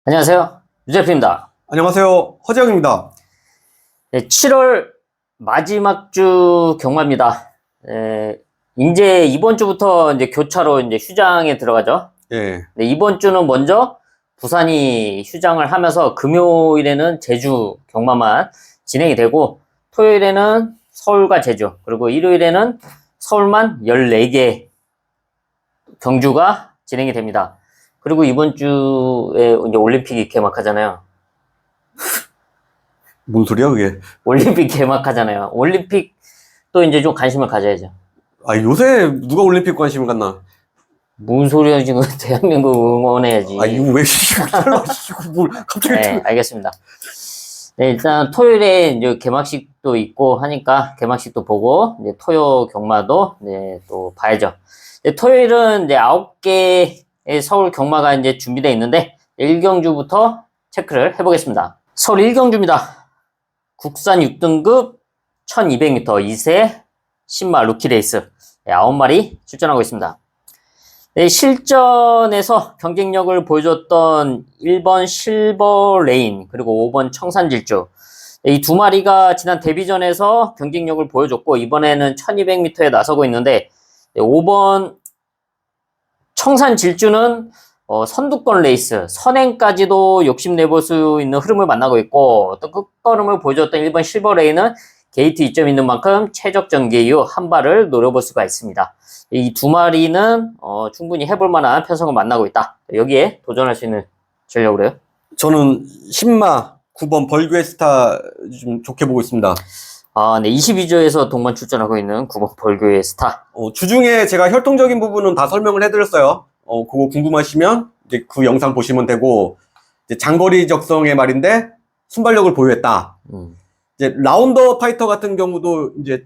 안녕하세요. 유재표입니다. 안녕하세요. 허재영입니다. 네, 7월 마지막 주 경마입니다. 이제 이번 주부터 이제 교차로 이제 휴장에 들어가죠. 예. 네, 이번 주는 먼저 부산이 휴장을 하면서 금요일에는 제주 경마만 진행이 되고, 토요일에는 서울과 제주, 그리고 일요일에는 서울만 14개 경주가 진행이 됩니다. 그리고 이번 주에 이제 올림픽이 개막하잖아요. 뭔 소리야, 그게? 올림픽 개막하잖아요. 올림픽도 이제 좀 관심을 가져야죠. 아, 요새 누가 올림픽 관심을 갖나? 무슨 소리야, 지금. 대한민국 응원해야지. 아, 이거 왜, 뭘, 갑자기. 네, 알겠습니다. 네, 일단 토요일에 이제 개막식도 있고 하니까 개막식도 보고, 이제 토요 경마도 네, 또 봐야죠. 네, 토요일은 이제 9개의 서울 경마가 이제 준비되어 있는데, 1경주부터 체크를 해보겠습니다. 서울 1경주입니다. 국산 6등급 1200m 2세 신마 루키 레이스 9마리 출전하고 있습니다. 네, 실전에서 경쟁력을 보여줬던 1번 실버 레인 그리고 5번 청산질주, 이 두 마리가 지난 데뷔전에서 경쟁력을 보여줬고 이번에는 1200m에 나서고 있는데, 5번 청산질주는 선두권 레이스, 선행까지도 욕심내볼 수 있는 흐름을 만나고 있고, 또 끝걸음을 보여줬던 1번 실버레인은 게이트 이점이 있는 만큼 최적 전개 이후 한 발을 노려볼 수가 있습니다. 이 두 마리는 충분히 해볼 만한 편성을 만나고 있다. 여기에 도전할 수 있는 전력으로요. 저는 신마 9번 벌교의 스타 좀 좋게 보고 있습니다. 아, 네. 22조에서 동반 출전하고 있는 9번 벌교의 스타. 주중에 제가 혈통적인 부분은 다 설명을 해드렸어요. 그거 궁금하시면 이제 그 영상 보시면 되고, 이제 장거리 적성의 말인데 순발력을 보유했다. 이제 라운더 파이터 같은 경우도 이제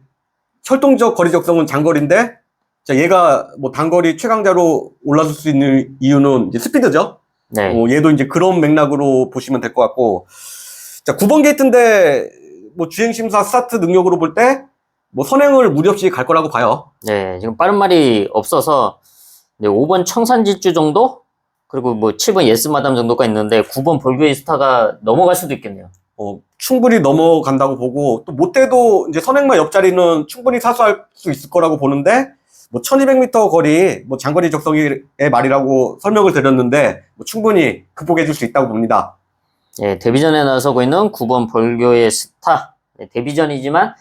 혈통적 거리 적성은 장거리인데, 자, 얘가 뭐 단거리 최강자로 올라설 수 있는 이유는 이제 스피드죠. 네. 얘도 이제 그런 맥락으로 보시면 될 것 같고, 자, 9번 게이트인데 뭐 주행심사 스타트 능력으로 볼 때 뭐 선행을 무리 없이 갈 거라고 봐요. 네. 지금 빠른 말이 없어서 5번 청산질주 정도? 그리고 뭐 7번 예스마담 정도가 있는데 9번 벌교의 스타가 넘어갈 수도 있겠네요. 충분히 넘어간다고 보고, 또 못해도 이제 선행마 옆자리는 충분히 사수할 수 있을 거라고 보는데, 뭐 1200m 거리, 뭐 장거리 적성의 말이라고 설명을 드렸는데, 뭐 충분히 극복해 줄 수 있다고 봅니다. 네, 데뷔전에 나서고 있는 9번 벌교의 스타. 네, 데뷔전이지만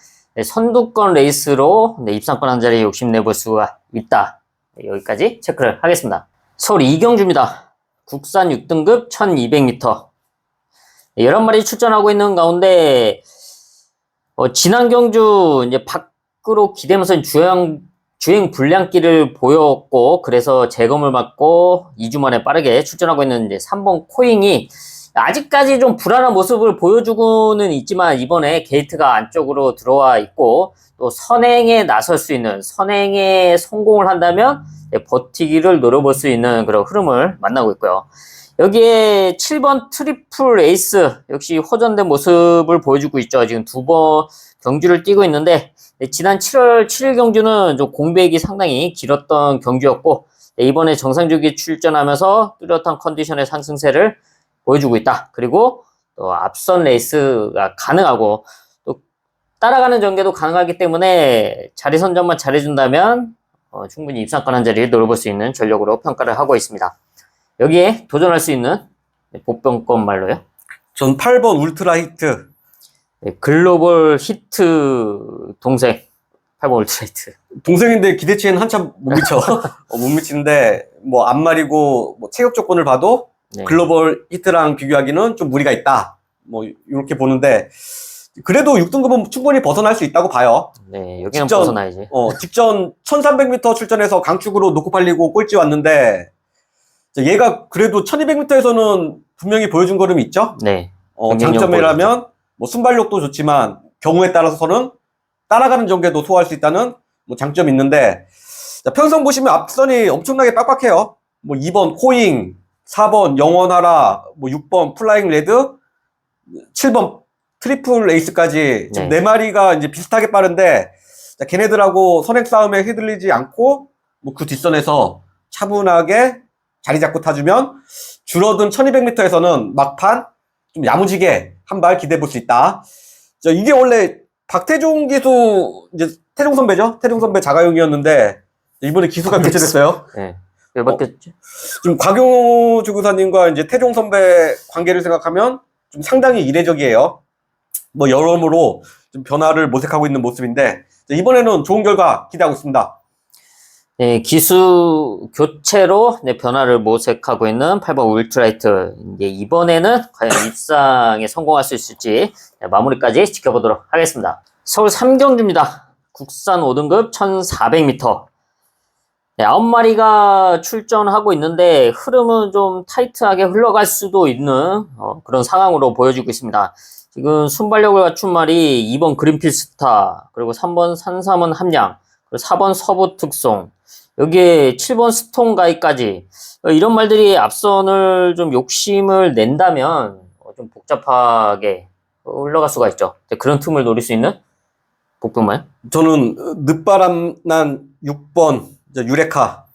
선두권 레이스로 입상권 한 자리에 욕심내볼 수가 있다. 네, 여기까지 체크를 하겠습니다. 서울 2경주입니다. 국산 6등급 1200m. 11마리 출전하고 있는 가운데, 지난 경주 이제 밖으로 기대면서 주행 불량기를 보였고, 그래서 재검을 받고 2주 만에 빠르게 출전하고 있는 이제 3번 코잉이 아직까지 좀 불안한 모습을 보여주고는 있지만, 이번에 게이트가 안쪽으로 들어와 있고, 또 선행에 나설 수 있는, 선행에 성공을 한다면 버티기를 노려볼 수 있는 그런 흐름을 만나고 있고요. 여기에 7번 트리플 에이스 역시 호전된 모습을 보여주고 있죠. 지금 2번 경주를 뛰고 있는데, 지난 7월 7일 경주는 좀 공백이 상당히 길었던 경주였고, 이번에 정상주기 출전하면서 뚜렷한 컨디션의 상승세를 보여주고 있다. 그리고 또 앞선 레이스가 가능하고 또 따라가는 전개도 가능하기 때문에 자리 선점만 잘해준다면 충분히 입상권 한 자리를 노려볼 수 있는 전력으로 평가를 하고 있습니다. 여기에 도전할 수 있는 복병권 말로요. 전 8번 울트라 히트. 네, 글로벌 히트 동생 8번 울트라 히트. 동생인데 기대치에는 한참 못 미쳐. 못 미치는데 뭐 앞말이고 뭐 체격 조건을 봐도 네. 글로벌 히트랑 비교하기는 좀 무리가 있다. 뭐 이렇게 보는데, 그래도 6등급은 충분히 벗어날 수 있다고 봐요. 네, 여기는 벗어나야지. 직전 1300m 출전해서 강축으로 놓고 팔리고 꼴찌 왔는데, 얘가 그래도 1200m에서는 분명히 보여준 걸음이 있죠? 네. 장점이라면 뭐 순발력도 좋지만 경우에 따라서는 따라가는 전개도 소화할 수 있다는 뭐 장점이 있는데, 자, 편성 보시면 앞선이 엄청나게 빡빡해요. 뭐 2번 코잉, 4번 영원하라, 뭐 6번 플라잉 레드, 7번 트리플 에이스까지 지금 네 마리가 이제 비슷하게 빠른데, 자, 걔네들하고 선행 싸움에 휘둘리지 않고 뭐 그 뒷선에서 차분하게 자리 잡고 타주면 줄어든 1200m에서는 막판 좀 야무지게 한 발 기대해 볼 수 있다. 자, 이게 원래 박태종 기수, 이제 태종 선배죠? 태종 선배 자가용이었는데 이번에 기수가 교체됐어요. 네. 왜 바뀌었죠? 좀 곽용우 주구사님과 이제 태종 선배 관계를 생각하면 좀 상당히 이례적이에요. 뭐 여러모로 좀 변화를 모색하고 있는 모습인데 이번에는 좋은 결과 기대하고 있습니다. 네, 기수 교체로 네, 변화를 모색하고 있는 8번 울트라이트. 이제 이번에는 과연 입상에 성공할 수 있을지 네, 마무리까지 지켜보도록 하겠습니다. 서울 3경주입니다. 국산 5등급 1400m. 네, 9마리가 출전하고 있는데 흐름은 좀 타이트하게 흘러갈 수도 있는 그런 상황으로 보여지고 있습니다. 지금 순발력을 갖춘 말이 2번 그린필스타, 그리고 3번 산삼은 함량, 그리고 4번 서부 특송, 여기에 7번 스톤가이까지 이런 말들이 앞선을 좀 욕심을 낸다면 좀 복잡하게 흘러갈 수가 있죠. 그런 틈을 노릴 수 있는 복병말. 저는 늦바람 난 6번 유레카.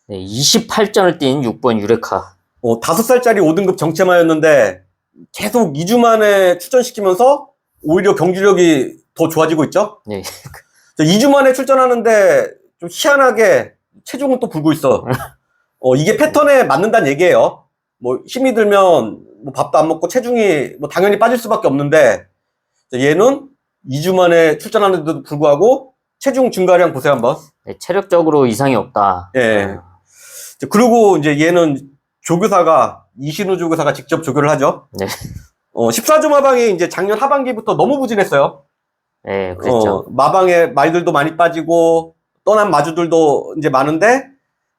네, 28전을 뛴 6번 유레카. 5살짜리 5등급 정체마였는데 계속 2주 만에 출전시키면서 오히려 경기력이 더 좋아지고 있죠. 네. 2주 만에 출전하는데 좀 희한하게 체중은 또 불고 있어. 이게 패턴에 맞는다는 얘기예요. 뭐 힘이 들면 뭐 밥도 안 먹고 체중이 뭐 당연히 빠질 수밖에 없는데 얘는 2주 만에 출전하는데도 불구하고 체중 증가량 보세요 한번. 네, 체력적으로 이상이 없다. 예. 그리고 이제 얘는 조교사가 이신우 조교사가 직접 조교를 하죠. 네. 14조 마방이 이제 작년 하반기부터 너무 부진했어요. 네, 그렇죠. 마방에 말들도 많이 빠지고 떠난 마주들도 이제 많은데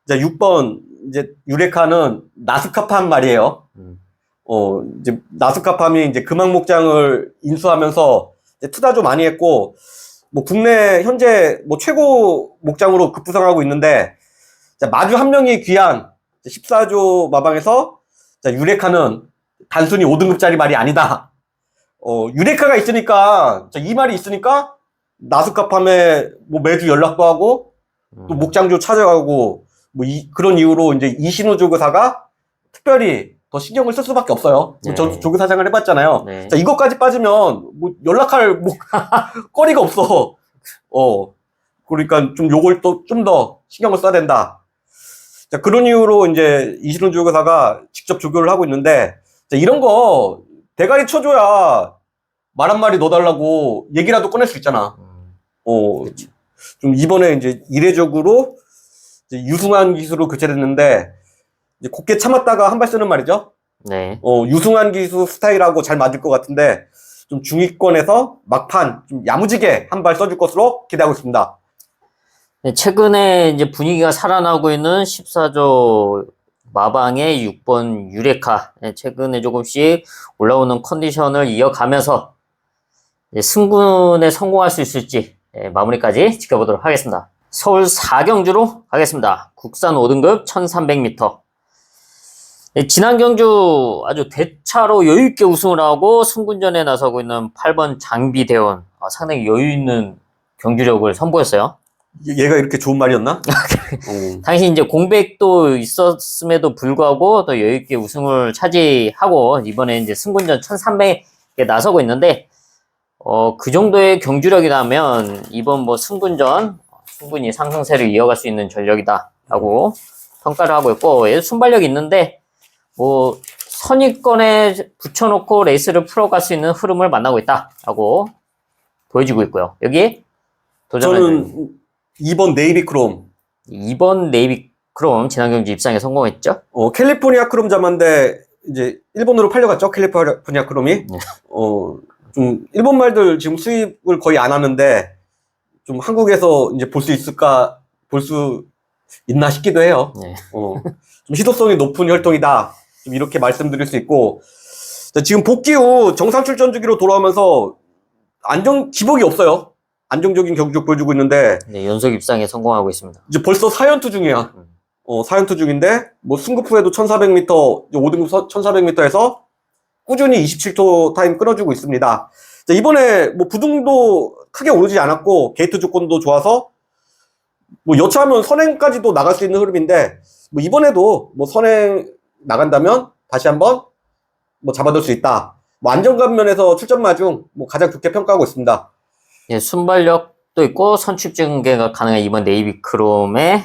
이제 6번 이제 유레카는 나스카팜 말이에요. 이제 나스카팜이 이제 금왕 목장을 인수하면서 이제 투자도 많이 했고 뭐 국내 현재 뭐 최고 목장으로 급부상하고 있는데 마주 한 명이 귀한 14조 마방에서 유레카는 단순히 5등급짜리 말이 아니다. 유레카가 있으니까 이 말이 있으니까 나스카팜에 뭐 매주 연락도 하고 또 목장주 찾아가고 뭐 그런 이유로 이제 이신우 조교사가 특별히 더 신경을 쓸 수밖에 없어요. 네. 저 조교사장을 해봤잖아요. 네. 자, 이것까지 빠지면 뭐 연락할 뭐 거리가 없어. 그러니까 좀 요걸 또 좀 더 신경을 써야 된다. 자, 그런 이유로 이제 이신우 조교사가 직접 조교를 하고 있는데 자, 이런 거 대가리 쳐줘야 말 한마디 넣어달라고 얘기라도 꺼낼 수 있잖아. 그렇죠. 좀 이번에 이제 이례적으로 이제 유승환 기수로 교체됐는데 이제 곱게 참았다가 한 발 쓰는 말이죠. 네. 유승환 기수 스타일하고 잘 맞을 것 같은데 좀 중위권에서 막판 좀 야무지게 한 발 써줄 것으로 기대하고 있습니다. 네, 최근에 이제 분위기가 살아나고 있는 14조 마방의 6번 유레카. 네, 최근에 조금씩 올라오는 컨디션을 이어가면서 승군에 성공할 수 있을지 마무리까지 지켜보도록 하겠습니다. 서울 4경주로 가겠습니다. 국산 5등급 1300m. 지난 경주 아주 대차로 여유있게 우승을 하고 승군전에 나서고 있는 8번 장비대원. 상당히 여유있는 경주력을 선보였어요. 얘가 이렇게 좋은 말이었나? 당시 이제 공백도 있었음에도 불구하고 또 여유있게 우승을 차지하고 이번에 이제 승군전 1300에 나서고 있는데 그 정도의 경주력이라면 이번 뭐 승군전 충분히 상승세를 이어갈 수 있는 전력이다라고 평가를 하고 있고 얘도 순발력이 있는데 뭐 선입권에 붙여놓고 레이스를 풀어갈 수 있는 흐름을 만나고 있다라고 보여지고 있고요. 여기에 저는 2번 네이비 크롬. 2번 네이비 크롬 지난 경주 입상에 성공했죠. 캘리포니아 크롬 자만데 이제 일본으로 팔려갔죠. 캘리포니아 크롬이. 좀 일본 말들 지금 수입을 거의 안 하는데 좀 한국에서 이제 볼 수 있을까, 볼 수 있나 싶기도 해요. 네. 좀 희소성이 높은 혈통이다. 좀 이렇게 말씀드릴 수 있고 지금 복귀 후 정상 출전 주기로 돌아오면서 기복이 없어요. 안정적인 경기력 보여주고 있는데 네, 연속 입상에 성공하고 있습니다. 이제 벌써 4연투 중이야. 4연투 중인데 뭐 승급 후에도 1400m, 5등급 1400m에서 꾸준히 27초 타임 끊어주고 있습니다. 자, 이번에 뭐 부등도 크게 오르지 않았고 게이트 조건도 좋아서 뭐 여차하면 선행까지도 나갈 수 있는 흐름인데 뭐 이번에도 뭐 선행 나간다면 다시 한번 뭐 잡아둘 수 있다. 뭐 안정감 면에서 출전 마중 뭐 가장 좋게 평가하고 있습니다. 예, 순발력도 있고 선취 증개가 가능한 이번 네이비크롬의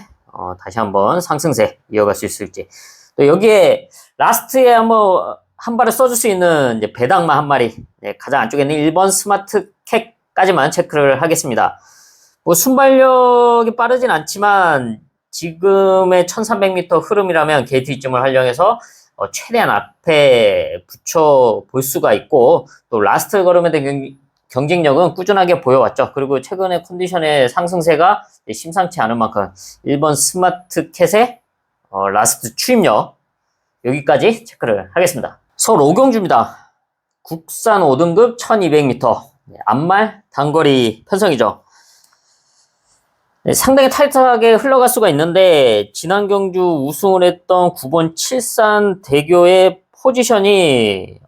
다시 한번 상승세 이어갈 수 있을지. 또 여기에 라스트에 한번 한 발을 써줄 수 있는 이제 배당마 한 마리, 네, 가장 안쪽에 있는 1번 스마트 캣까지만 체크를 하겠습니다. 뭐 순발력이 빠르진 않지만 지금의 1300m 흐름이라면 게이트 이점을 활용해서 최대한 앞에 붙여 볼 수가 있고, 또 라스트 걸음에 대한 경쟁력은 꾸준하게 보여왔죠. 그리고 최근에 컨디션의 상승세가 심상치 않은 만큼 1번 스마트 캣의 라스트 추임력 여기까지 체크를 하겠습니다. 서울 오경주입니다. 국산 5등급 1200m 앞말 단거리 편성이죠. 네, 상당히 타이트하게 흘러갈 수가 있는데 지난 경주 우승을 했던 9번 칠산 대교의 포지션이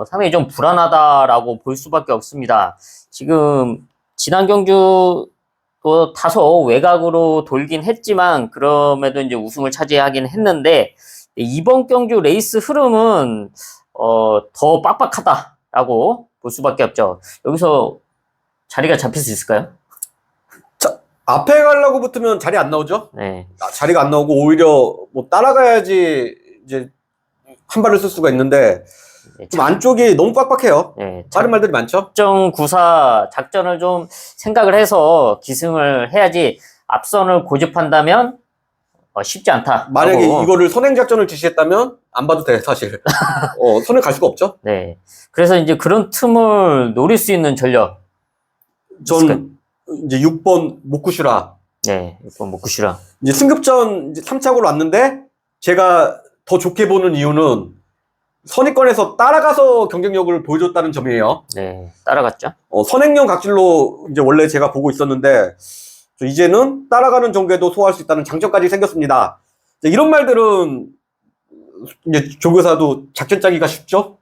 상당히 좀 불안하다라고 볼 수밖에 없습니다. 지금 지난 경주도 다소 외곽으로 돌긴 했지만 그럼에도 이제 우승을 차지하긴 했는데 이번 경주 레이스 흐름은 더 빡빡하다라고 볼 수밖에 없죠. 여기서 자리가 잡힐 수 있을까요? 앞에 가려고 붙으면 자리 안 나오죠? 네. 자리가 안 나오고 오히려 뭐 따라가야지 이제 한 발을 쓸 수가 있는데 좀 안쪽이 너무 빡빡해요. 네, 다른 말들이 많죠? 작전 구사 작전을 좀 생각을 해서 기승을 해야지 앞선을 고집한다면 쉽지 않다. 만약에 이거를 선행작전을 지시했다면 안 봐도 돼 사실. 선행 갈 수가 없죠. 네. 그래서 이제 그런 틈을 노릴 수 있는 전력. 전 이제 6번 모쿠슈라. 네, 6번 모쿠슈라. 이제 승급전 이제 3착으로 왔는데 제가 더 좋게 보는 이유는 선입권에서 따라가서 경쟁력을 보여줬다는 점이에요. 네, 따라갔죠. 선행형 각질로 이제 원래 제가 보고 있었는데 이제는 따라가는 정도에도 소화할 수 있다는 장점까지 생겼습니다. 이런 말들은 이제 조교사도 작전 짜기가 쉽죠.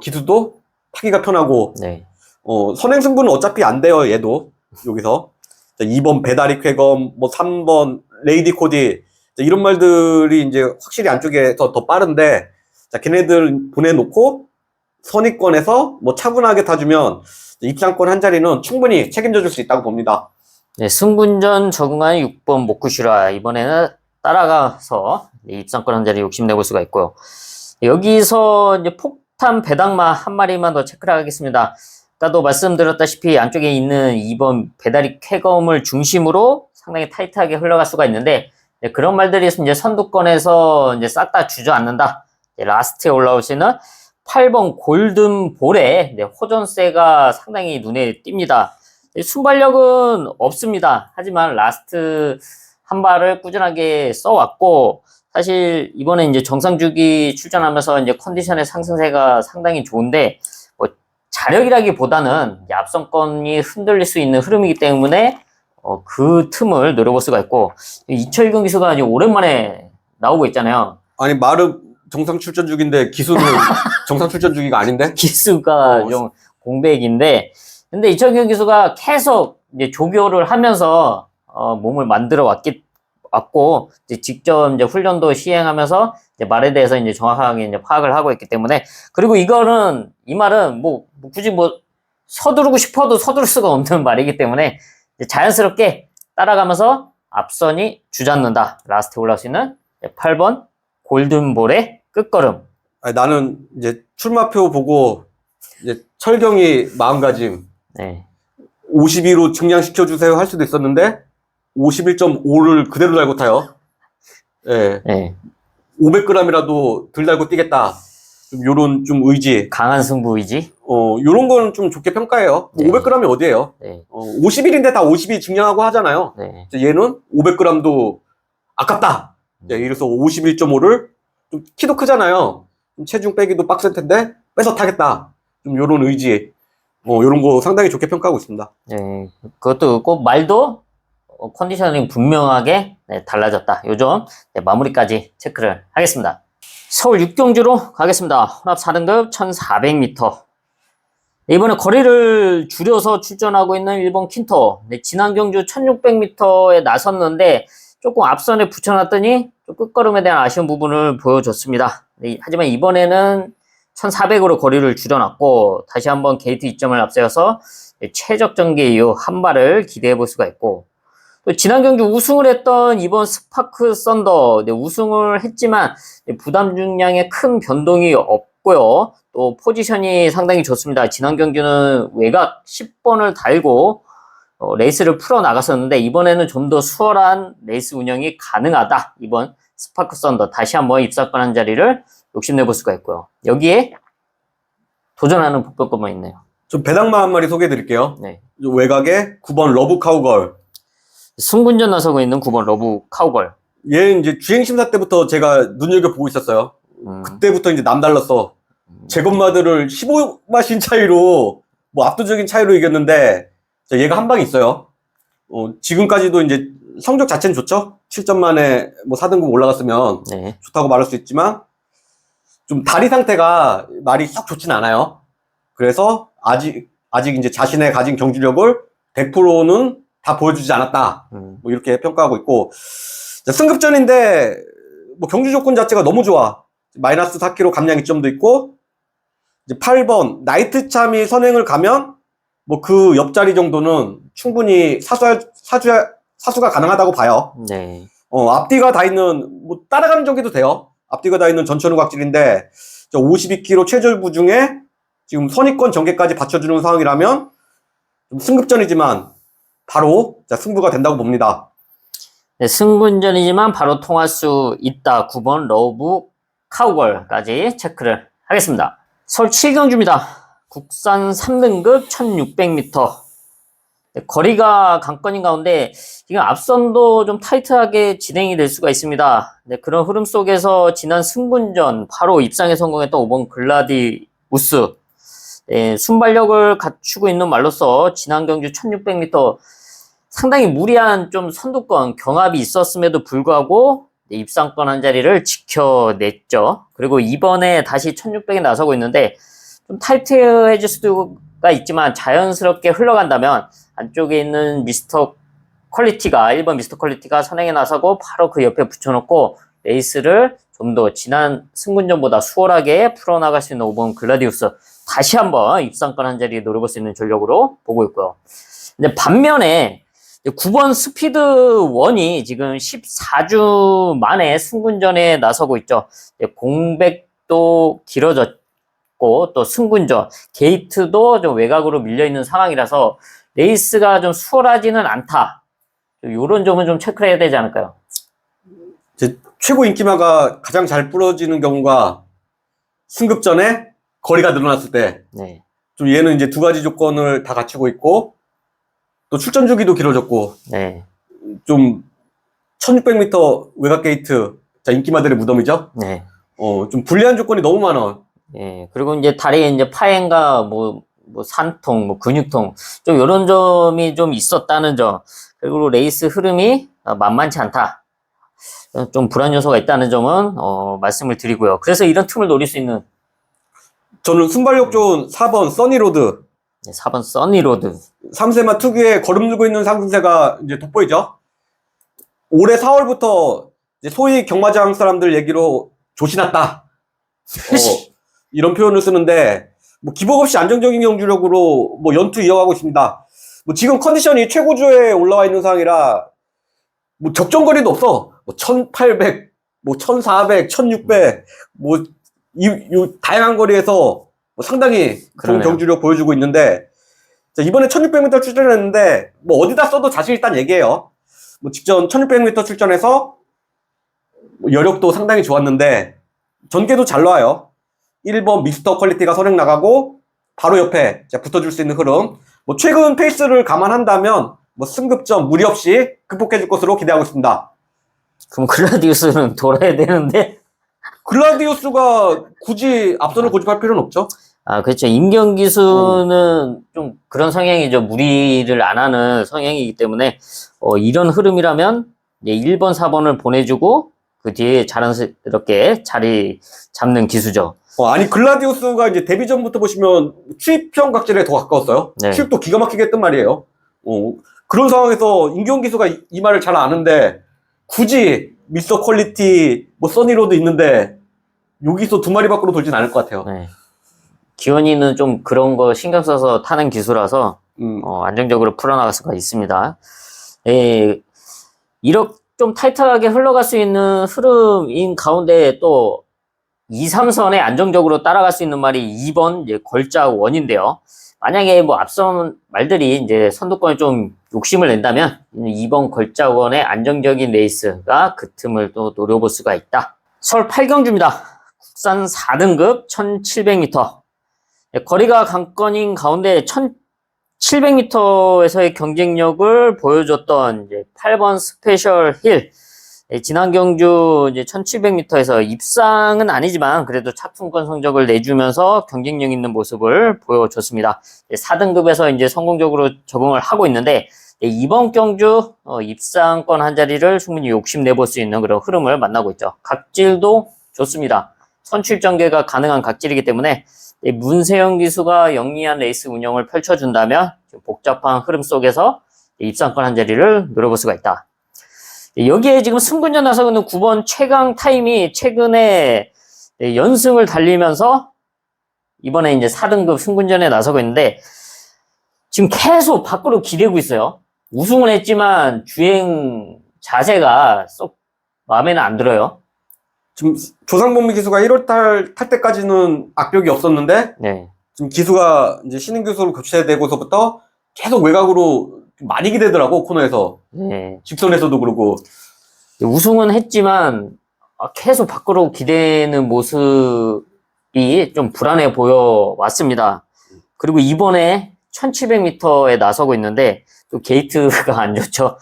기수도 타기가 편하고. 네. 선행 승부는 어차피 안 돼요. 얘도 여기서 2번 배다리 쾌검, 뭐 3번 레이디 코디 이런 말들이 이제 확실히 안쪽에 더 빠른데 걔네들 보내놓고 선입권에서 뭐 차분하게 타주면 입상권 한 자리는 충분히 책임져 줄 수 있다고 봅니다. 네, 승분전 적응한 6번 모쿠슈라 이번에는 따라가서 입상권 한 자리 욕심내볼 수가 있고요. 여기서 이제 폭탄 배당마 한 마리만 더 체크를 하겠습니다. 아까도 말씀드렸다시피 안쪽에 있는 2번 배다리 쾌검을 중심으로 상당히 타이트하게 흘러갈 수가 있는데 그런 말들이 있으면 이제 선두권에서 이제 싹 다 주저앉는다. 라스트에 올라올 수 있는 8번 골든볼의 호전세가 상당히 눈에 띕니다. 순발력은 없습니다. 하지만 라스트 한 발을 꾸준하게 써왔고 사실 이번에 이제 정상주기 출전하면서 이제 컨디션의 상승세가 상당히 좋은데 뭐 자력이라기보다는 이제 앞선권이 흔들릴 수 있는 흐름이기 때문에 그 틈을 노려볼 수가 있고 이철경 기수가 이제 오랜만에 나오고 있잖아요. 아니 말은 정상 출전 중인데 기수는 정상 출전 중이가 아닌데? 기수가 좀 공백인데 근데 이철경 기수가 계속 이제 조교를 하면서 몸을 만들어 왔고 이제 직접 이제 훈련도 시행하면서 이제 말에 대해서 이제 정확하게 이제 파악을 하고 있기 때문에 그리고 이 말은 뭐 굳이 뭐 서두르고 싶어도 서두를 수가 없는 말이기 때문에 이제 자연스럽게 따라가면서 앞선이 주잡는다. 라스트에 올라올 수 있는 8번 골든볼의 끝걸음. 아니, 나는 이제 출마표 보고 이제 철경이 마음가짐. 네. 52로 증량시켜주세요 할 수도 있었는데 51.5를 그대로 달고 타요. 예. 네. 500g이라도 덜 달고 뛰겠다. 좀 요런 좀 의지. 강한 승부 의지. 요런 거는 좀 좋게 평가해요. 네. 500g이 어디예요? 네. 51인데 다 52 증량하고 하잖아요. 네. 얘는 500g도 아깝다. 이래서 51.5를 좀 키도 크잖아요. 좀 체중 빼기도 빡셀 텐데 뺏어 타겠다. 좀 요런 의지. 요런 거 상당히 좋게 평가하고 있습니다. 네. 그것도 그렇고 말도 컨디셔닝 분명하게 달라졌다. 요점 마무리까지 체크를 하겠습니다. 서울 6경주로 가겠습니다. 혼합 4등급 1400m. 이번에 거리를 줄여서 출전하고 있는 일본 킨토. 네, 지난 경주 1600m에 나섰는데 조금 앞선에 붙여놨더니 좀 끝걸음에 대한 아쉬운 부분을 보여줬습니다. 네, 하지만 이번에는 1400으로 거리를 줄여놨고 다시 한번 게이트 2점을 앞세워서 최적 전개 이후 한 발을 기대해 볼 수가 있고, 또 지난 경주 우승을 했던 이번 스파크 썬더, 네, 우승을 했지만 부담 중량에 큰 변동이 없고요. 또 포지션이 상당히 좋습니다. 지난 경주는 외곽 10번을 달고 레이스를 풀어 나갔었는데 이번에는 좀 더 수월한 레이스 운영이 가능하다. 이번 스파크 썬더 다시 한번 입상권 한 자리를 욕심내볼 수가 있고요. 여기에 도전하는 복병권만 있네요. 좀 배당마 한 마리 소개해 드릴게요. 네. 외곽에 9번 러브 카우걸. 승군전 나서고 있는 9번 러브 카우걸. 얘 이제 주행 심사 때부터 제가 눈여겨보고 있었어요. 그때부터 이제 남달랐어. 제것마들을 15마신 차이로, 뭐 압도적인 차이로 이겼는데, 얘가 한 방이 있어요. 지금까지도 이제 성적 자체는 좋죠? 7점 만에 뭐 4등급 올라갔으면 네. 좋다고 말할 수 있지만, 좀 다리 상태가 말이 썩 좋진 않아요. 그래서 아직 이제 자신의 가진 경주력을 100%는 다 보여주지 않았다. 뭐 이렇게 평가하고 있고, 자, 승급전인데, 뭐 경주 조건 자체가 너무 좋아. 마이너스 4kg 감량 2점도 있고, 이제 8번 나이트 참이 선행을 가면 뭐 그 옆자리 정도는 충분히 사수가 가능하다고 봐요. 네. 앞뒤가 다 있는, 뭐 따라가는 전개도 돼요. 앞뒤가 다 있는 전천후 각질인데 52kg 최절부 중에 지금 선입권 전개까지 받쳐주는 상황이라면 좀 승급전이지만 바로 승부가 된다고 봅니다. 네, 승군전이지만 바로 통할 수 있다. 9번 러브 카우걸까지 체크를 하겠습니다. 서울 7경주입니다. 국산 3등급 1600m. 네, 거리가 관건인 가운데 지금 앞선도 좀 타이트하게 진행이 될 수가 있습니다. 네, 그런 흐름 속에서 지난 승군전 바로 입상에 성공했던 5번 글라디우스. 네, 순발력을 갖추고 있는 말로써 지난 경주 1600m 상당히 무리한 좀 선두권 경합이 있었음에도 불구하고 입상권 한 자리를 지켜냈죠. 그리고 이번에 다시 1600에 나서고 있는데 좀 타이트해질 수가 있지만 자연스럽게 흘러간다면 안쪽에 있는 미스터 퀄리티가 1번 미스터 퀄리티가 선행에 나서고 바로 그 옆에 붙여놓고 레이스를 좀 더 지난 승군전보다 수월하게 풀어나갈 수 있는 5번 글라디우스 다시 한번 입상권 한 자리 노려볼 수 있는 전력으로 보고 있고요. 근데 반면에 9번 스피드 1이 지금 14주 만에 승군전에 나서고 있죠. 공백도 길어졌고 또 승군전 게이트도 좀 외곽으로 밀려있는 상황이라서 레이스가 좀 수월하지는 않다. 이런 점은 좀 체크를 해야 되지 않을까요? 최고 인기마가 가장 잘 부러지는 경우가 승급전에 거리가 늘어났을 때, 네. 좀 얘는 이제 두 가지 조건을 다 갖추고 있고, 또 출전 주기도 길어졌고, 네. 좀 1600m 외곽 게이트, 자, 인기마들의 무덤이죠? 네. 좀 불리한 조건이 너무 많아. 예. 그리고 이제 다리에 이제 파행과 뭐 산통, 뭐 근육통, 좀 이런 점이 좀 있었다는 점, 그리고 레이스 흐름이 만만치 않다. 좀 불안 요소가 있다는 점은 말씀을 드리고요. 그래서 이런 틈을 노릴 수 있는 저는 순발력 좋은 4번 써니로드, 4번 써니로드. 3세마 특유의 걸음 들고 있는 상승세가 이제 돋보이죠? 올해 4월부터 이제 소위 경마장 사람들 얘기로 조신났다. 이런 표현을 쓰는데, 뭐 기복 없이 안정적인 경주력으로 뭐 연투 이어가고 있습니다. 뭐 지금 컨디션이 최고조에 올라와 있는 상황이라 뭐 적정거리도 없어. 뭐 1800, 뭐 1400, 1600, 뭐 이 다양한 거리에서 뭐 상당히 좋은 경주력 보여주고 있는데, 자, 이번에 1600m 출전했는데 뭐 어디다 써도 자신 있다는 얘기예요. 뭐 직전 1600m 출전해서 뭐 여력도 상당히 좋았는데 전개도 잘 나와요. 1번 미스터 퀄리티가 선행 나가고 바로 옆에 붙어줄 수 있는 흐름. 뭐 최근 페이스를 감안한다면 뭐 승급전 무리 없이 극복해줄 것으로 기대하고 있습니다. 그럼 글라디우스는 돌아야 되는데? 글라디우스가 굳이 앞선을 고집할 필요는 없죠. 아, 그렇죠. 임경기수는 좀 그런 성향이죠. 무리를 안 하는 성향이기 때문에 이런 흐름이라면 1번, 4번을 보내주고 그 뒤에 자연스럽게 자리 잡는 기수죠. 아니, 글라디우스가 이제 데뷔 전부터 보시면 추입형 각질에 더 가까웠어요. 네. 추입도 기가 막히게 했단 말이에요. 그런 상황에서 임기훈 기수가 이 말을 잘 아는데, 굳이 미스터 퀄리티, 뭐 써니로드 있는데, 여기서 두 마리 밖으로 돌진 않을 것 같아요. 네. 기현이는 좀 그런 거 신경 써서 타는 기수라서 안정적으로 풀어나갈 수가 있습니다. 예, 이렇게 좀 타이트하게 흘러갈 수 있는 흐름인 가운데 또 2, 3선에 안정적으로 따라갈 수 있는 말이 2번 이제 걸작 원인데요. 만약에 뭐 앞선 말들이 이제 선두권에 좀 욕심을 낸다면 2번 걸작원의 안정적인 레이스가 그 틈을 또 노려볼 수가 있다. 서울 8경주입니다. 국산 4등급 1700m. 거리가 관건인 가운데 1700m에서의 경쟁력을 보여줬던 이제 8번 스페셜 힐. 지난 경주 이제 1700m에서 입상은 아니지만 그래도 착순권 성적을 내주면서 경쟁력 있는 모습을 보여줬습니다. 4등급에서 이제 성공적으로 적응을 하고 있는데 이번 경주 입상권 한 자리를 충분히 욕심내볼 수 있는 그런 흐름을 만나고 있죠. 각질도 좋습니다. 선출 전개가 가능한 각질이기 때문에 문세영 기수가 영리한 레이스 운영을 펼쳐준다면 복잡한 흐름 속에서 입상권 한 자리를 노려볼 수가 있다. 여기에 지금 승군전 나서고 있는 9번 최강 타임이 최근에 연승을 달리면서 이번에 이제 4등급 승군전에 나서고 있는데 지금 계속 밖으로 기대고 있어요. 우승을 했지만 주행 자세가 쏙 마음에는 안 들어요. 지금 조상범미 기수가 1월달 탈 때까지는 악벽이 없었는데, 네. 지금 기수가 이제 신인 기수로 교체되고서부터 계속 외곽으로 많이 기대더라고, 코너에서. 네. 직선에서도 그러고. 우승은 했지만 계속 밖으로 기대는 모습이 좀 불안해 보여 왔습니다. 그리고 이번에 1700m에 나서고 있는데 또 게이트가 안 좋죠.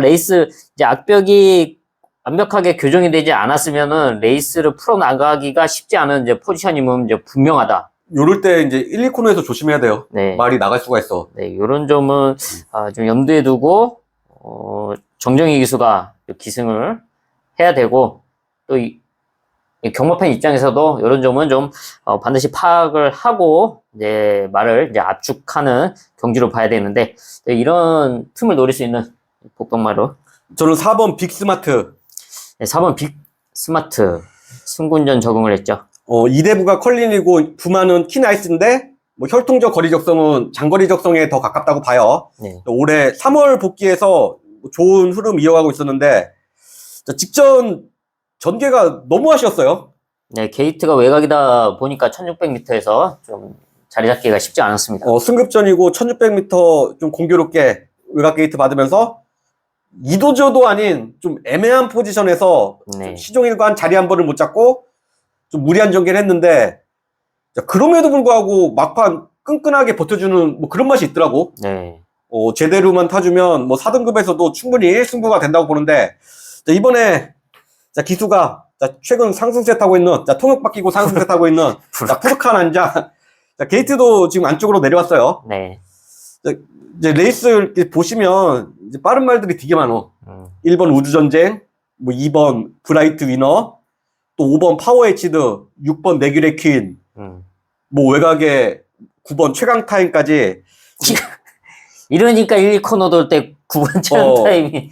레이스 이제 악벽이 완벽하게 교정이 되지 않았으면은 레이스를 풀어나가기가 쉽지 않은 이제 포지션임은 이제 분명하다. 요럴 때 이제 1, 2코너에서 조심해야 돼요. 네. 말이 나갈 수가 있어. 네, 요런 점은 좀 염두에 두고 정정희 기수가 기승을 해야 되고 또 이 경마팬 입장에서도 이런 점은 좀 반드시 파악을 하고 이제 말을 이제 압축하는 경기로 봐야 되는데 이런 틈을 노릴 수 있는 복병마루. 저는 4번 빅스마트. 네, 4번 빅스마트 승군전 적응을 했죠. 이대부가 컬린이고 부마는 키나이스인데 뭐 혈통적 거리 적성은 장거리 적성에 더 가깝다고 봐요. 네. 올해 3월 복귀해서 좋은 흐름 이어가고 있었는데 직전 전개가 너무 아쉬웠어요. 네, 게이트가 외곽이다 보니까 1600m에서 좀 자리 잡기가 쉽지 않았습니다. 승급전이고 1600m 좀 공교롭게 외곽 게이트 받으면서 이도저도 아닌 좀 애매한 포지션에서 네. 시종일관 자리 한 번을 못 잡고 좀 무리한 전개를 했는데 그럼에도 불구하고 막판 끈끈하게 버텨주는 뭐 그런 맛이 있더라고. 네. 제대로만 타주면 뭐 4등급에서도 충분히 승부가 된다고 보는데 이번에 기수가 최근 상승세 타고 있는 통역 바뀌고 상승세 타고 있는 푸르칸 한자 게이트도 지금 안쪽으로 내려왔어요. 네. 이제 레이스 보시면 이제 빠른 말들이 되게 많어. 1번 우주전쟁, 뭐 2번 브라이트 위너, 또 5번 파워 H드, 6번 내규레 퀸, 뭐 외곽에 9번 최강 타임까지. 이러니까 1, 2코너 돌 때 9번 최강 타임이.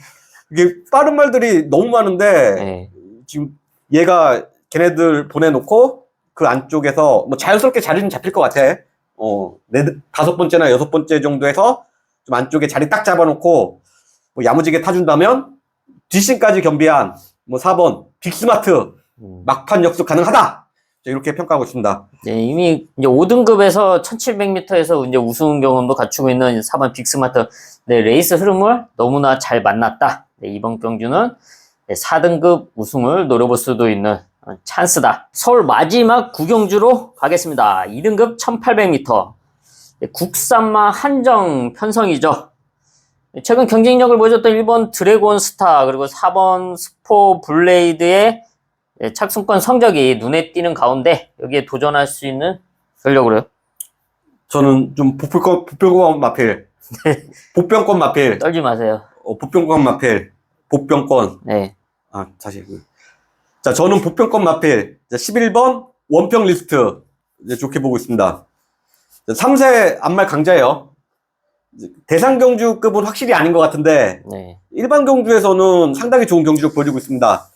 이게 빠른 말들이 너무 많은데, 네. 지금 얘가 걔네들 보내놓고 그 안쪽에서 뭐 자연스럽게 자리는 잡힐 것 같아. 5번째나 6번째 정도에서 좀 안쪽에 자리 딱 잡아놓고 뭐 야무지게 타준다면 뒷심까지 겸비한 뭐 4번 빅스마트 막판 역습 가능하다. 이렇게 평가하고 있습니다. 네, 이미 이제 5등급에서 1700m에서 이제 우승 경험도 갖추고 있는 4번 빅스마트. 네, 레이스 흐름을 너무나 잘 만났다. 네, 이번 경주는 4등급 우승을 노려볼 수도 있는 찬스다. 서울 마지막 구경주로 가겠습니다. 2등급 1800m. 국산마 한정 편성이죠. 최근 경쟁력을 보여줬던 1번 드래곤 스타 그리고 4번 스포 블레이드의 착순권 성적이 눈에 띄는 가운데 여기에 도전할 수 있는 전력으로요. 저는 좀 보병권 마필. 복병권 마필. 떨지 마세요. 복병권 마필. 복병권. 네. 다시. 자, 저는 보편권 마필 11번 원평 리스트 이제 좋게 보고 있습니다. 3세 안말 강자예요. 대상 경주급은 확실히 아닌 것 같은데 네. 일반 경주에서는 상당히 좋은 경주력 보여주고 있습니다.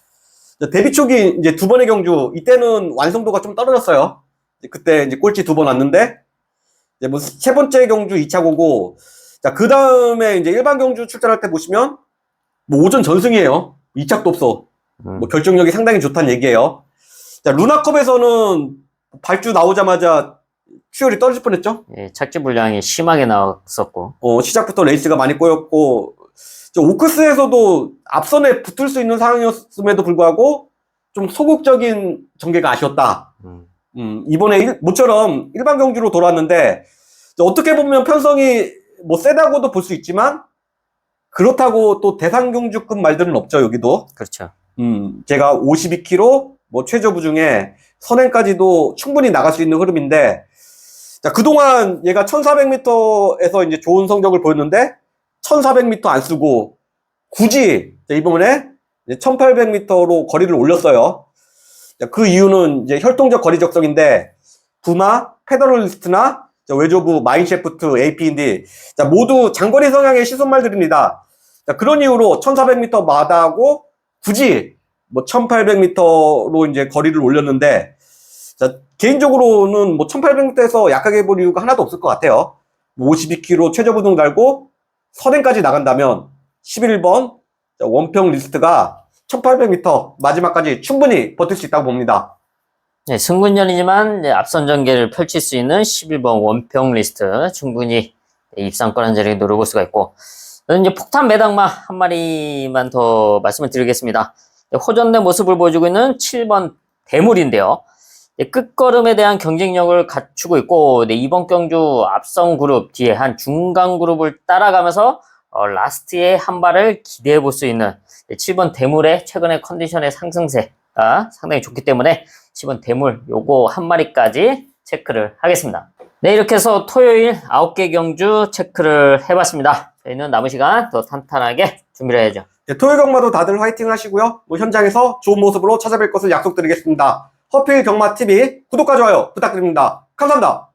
데뷔 초기 이제 두 번의 경주, 이때는 완성도가 좀 떨어졌어요. 그때 이제 꼴찌 두 번 왔는데, 이제 뭐 세 번째 경주 2차 고고, 자, 그 다음에 이제 일반 경주 출전할 때 보시면, 뭐 오전 전승이에요. 2착도 없어. 뭐 결정력이 상당히 좋다는 얘기예요. 자, 루나컵에서는 발주 나오자마자 추열이 떨어질 뻔했죠? 예, 착지 불량이 심하게 나왔었고. 시작부터 레이스가 많이 꼬였고, 오크스에서도 앞선에 붙을 수 있는 상황이었음에도 불구하고 좀 소극적인 전개가 아쉬웠다. 이번에 모처럼 일반 경주로 돌아왔는데 어떻게 보면 편성이 뭐 세다고도 볼 수 있지만 그렇다고 또 대상 경주급 말들은 없죠, 여기도. 그렇죠. 제가 52km 뭐 최저부 중에 선행까지도 충분히 나갈 수 있는 흐름인데, 자, 그동안 얘가 1400m에서 이제 좋은 성적을 보였는데 1400m 안 쓰고 굳이 이번에 1800m로 거리를 올렸어요. 그 이유는 이제 혈통적 거리 적성인데 부마, 페더럴리스트나 외조부, 마인셰프트, AP인디 모두 장거리 성향의 시선말들입니다. 자, 그런 이유로 1400m 마다하고 굳이 뭐 1800m로 이제 거리를 올렸는데, 자, 개인적으로는 뭐 1800m에서 약하게 볼 이유가 하나도 없을 것 같아요. 52km 최저부등 달고 선행까지 나간다면 11번 원평 리스트가 1800m 마지막까지 충분히 버틸 수 있다고 봅니다. 네, 승분전이지만 이제 앞선 전개를 펼칠 수 있는 11번 원평 리스트 충분히 입상권 한 자리에 노려볼 수가 있고, 저는 이제 폭탄 매당마 한 마리만 더 말씀을 드리겠습니다. 호전된 모습을 보여주고 있는 7번 대물인데요. 끝걸음에 대한 경쟁력을 갖추고 있고, 이번 경주 앞선 그룹 뒤에 한 중간 그룹을 따라가면서 라스트에 한 발을 기대해 볼 수 있는 7번 대물의 최근의 컨디션의 상승세가 상당히 좋기 때문에 7번 대물 요거 한 마리까지 체크를 하겠습니다. 네, 이렇게 해서 토요일 9개 경주 체크를 해봤습니다. 저희는 남은 시간 더 탄탄하게 준비를 해야죠. 네, 토요일 경마도 다들 화이팅 하시고요. 뭐 현장에서 좋은 모습으로 찾아뵐 것을 약속드리겠습니다. 허필 경마TV 구독과 좋아요 부탁드립니다. 감사합니다.